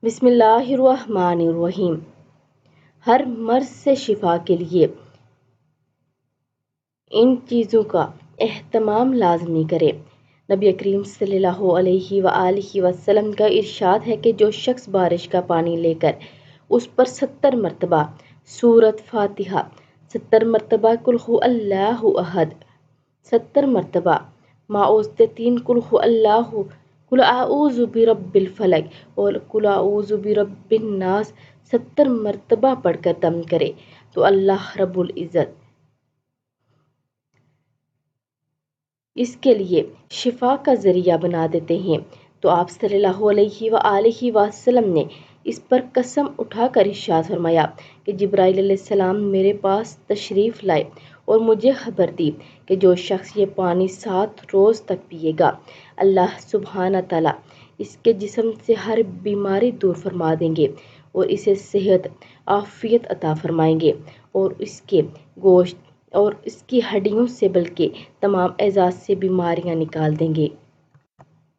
بسم اللہ الرحمن الرحیم۔ ہر مرض سے شفا کے لیے ان چیزوں کا اہتمام لازمی کرے۔ نبی کریم صلی اللہ علیہ وآلہ وسلم کا ارشاد ہے کہ جو شخص بارش کا پانی لے کر اس پر 70 مرتبہ سورۃ فاتحہ، 70 مرتبہ قل ھو اللہ احد، 70 مرتبہ معوذتین قل ھو اللہ، قل اعوذ برب الفلق اور قل اعوذ برب الناس 70 مرتبہ پڑھ کر دم کرے تو اللہ رب العزت اس کے لیے شفا کا ذریعہ بنا دیتے ہیں۔ تو آپ صلی اللہ علیہ وآلہ وسلم نے اس پر قسم اٹھا کر ارشاد فرمایا کہ جبرائیل علیہ السلام میرے پاس تشریف لائے اور مجھے خبر دی کہ جو شخص یہ پانی 7 روز تک پیے گا، اللہ سبحانہ تعالیٰ اس کے جسم سے ہر بیماری دور فرما دیں گے اور اسے صحت، عافیت عطا فرمائیں گے اور اس کے گوشت اور اس کی ہڈیوں سے بلکہ تمام اعضاء سے بیماریاں نکال دیں گے۔